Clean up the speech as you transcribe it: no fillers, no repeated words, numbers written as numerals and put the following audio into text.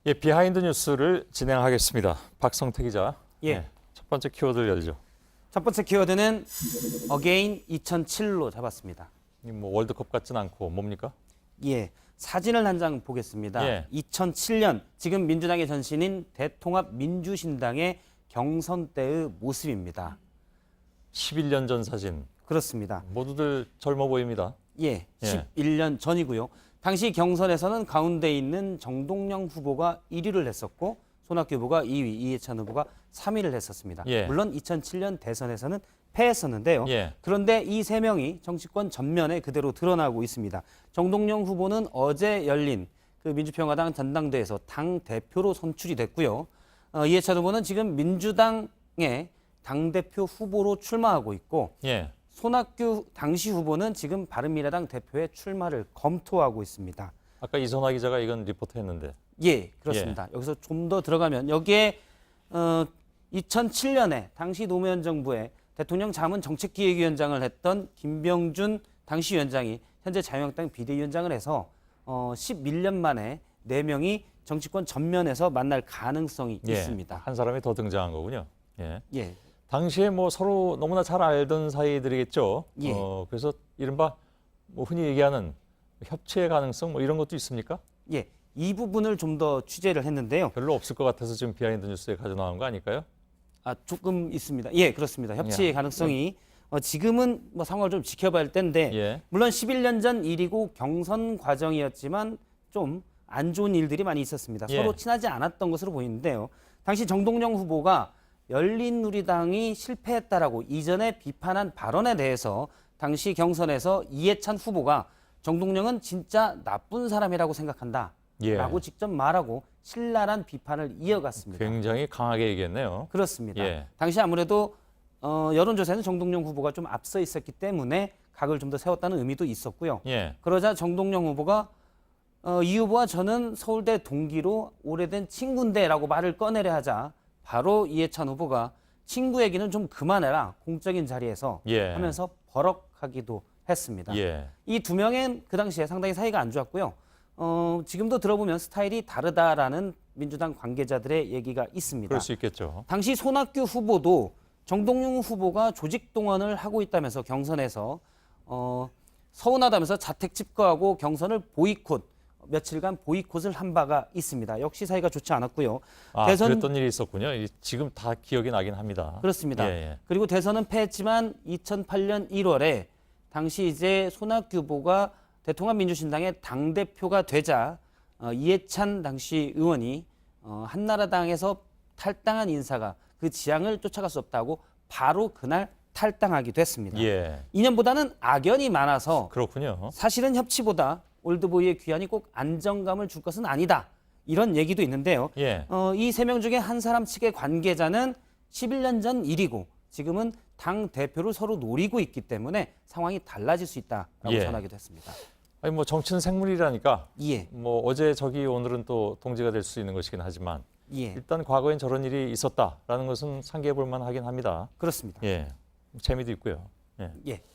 예, 비하인드 뉴스를 진행하겠습니다. 박성태 기자. 예. 첫 번째 키워드를 열죠. 첫 번째 키워드는 어게인 2007로 잡았습니다. 뭐 월드컵 같진 않고 뭡니까? 예. 사진을 한 장 보겠습니다. 예. 2007년 지금 민주당의 전신인 대통합민주신당의 경선 때의 모습입니다. 11년 전 사진. 그렇습니다. 모두들 젊어 보입니다. 예. 예. 11년 전이고요. 당시 경선에서는 가운데 있는 정동영 후보가 1위를 했었고 손학규 후보가 2위, 이해찬 후보가 3위를 했었습니다. 예. 물론 2007년 대선에서는 패했었는데요. 예. 그런데 이 세 명이 정치권 전면에 그대로 드러나고 있습니다. 정동영 후보는 어제 열린 그 민주평화당 전당대회에서 당 대표로 선출이 됐고요. 이해찬 후보는 지금 민주당의 당 대표 후보로 출마하고 있고 예. 손학규 당시 후보는 지금 바른미래당 대표의 출마를 검토하고 있습니다. 아까 이선화 기자가 이건 리포트했는데. 예, 그렇습니다. 여기서 좀 더 들어가면 여기에 2007년에 당시 노무현 정부의 대통령 자문 정책기획위원장을 했던 김병준 당시 위원장이 현재 자유한국당 비대위원장을 해서 11년 만에 4명이 정치권 전면에서 만날 가능성이 예. 있습니다. 한 사람이 더 등장한 거군요. 예. 예, 당시에 뭐 서로 너무나 잘 알던 사이들이겠죠. 예. 그래서 이른바 뭐 흔히 얘기하는 협치의 가능성 뭐 이런 것도 있습니까? 예, 이 부분을 좀 더 취재를 했는데요. 별로 없을 것 같아서 지금 비하인드 뉴스에 가져 나온 거 아닐까요? 조금 있습니다. 예, 그렇습니다. 협치의 예. 가능성이 지금은 뭐 상황을 좀 지켜봐야 할 텐데 예. 물론 11년 전 일이고 경선 과정이었지만 좀 안 좋은 일들이 많이 있었습니다. 예. 서로 친하지 않았던 것으로 보이는데요. 당시 정동영 후보가 열린우리당이 실패했다라고 이전에 비판한 발언에 대해서 당시 경선에서 이해찬 후보가 정동영은 진짜 나쁜 사람이라고 생각한다. 예. 라고 직접 말하고 신랄한 비판을 이어갔습니다. 굉장히 강하게 얘기했네요. 그렇습니다. 예. 당시 아무래도 여론조사에는 정동영 후보가 좀 앞서 있었기 때문에 각을 좀 더 세웠다는 의미도 있었고요. 예. 그러자 정동영 후보가 이 후보와 저는 서울대 동기로 오래된 친구인데라고 말을 꺼내려 하자 바로 이해찬 후보가 친구 얘기는 좀 그만해라 공적인 자리에서 예. 하면서 버럭하기도 했습니다. 예. 이 두 명은 그 당시에 상당히 사이가 안 좋았고요. 지금도 들어보면 스타일이 다르다라는 민주당 관계자들의 얘기가 있습니다. 그럴 수 있겠죠. 당시 손학규 후보도 정동영 후보가 조직 동원을 하고 있다면서 경선에서 서운하다면서 자택 집거하고 경선을 보이콧 며칠간 보이콧을 한 바가 있습니다. 역시 사이가 좋지 않았고요. 그랬던 일이 있었군요. 지금 다 기억이 나긴 합니다. 그렇습니다. 예, 예. 그리고 대선은 패했지만 2008년 1월에 당시 이제 손학규 후보가 대통합민주신당의 당대표가 되자 이해찬 당시 의원이 한나라당에서 탈당한 인사가 그 지향을 쫓아갈 수 없다고 바로 그날 탈당하기도 했습니다. 예. 이념보다는 악연이 많아서 그렇군요. 사실은 협치보다 올드보이의 귀환이 꼭 안정감을 줄 것은 아니다. 이런 얘기도 있는데요. 예. 이 세 명 중에 한 사람 측의 관계자는 11년 전 일이고 지금은 당 대표를 서로 노리고 있기 때문에 상황이 달라질 수 있다라고 예. 전하기도 했습니다. 아니 뭐 정치는 생물이라니까 예, 뭐 어제 저기 오늘은 또 동지가 될 수 있는 것이긴 하지만 예, 일단 과거엔 저런 일이 있었다라는 것은 상기해 볼 만하긴 합니다. 그렇습니다. 예. 재미도 있고요. 예. 예.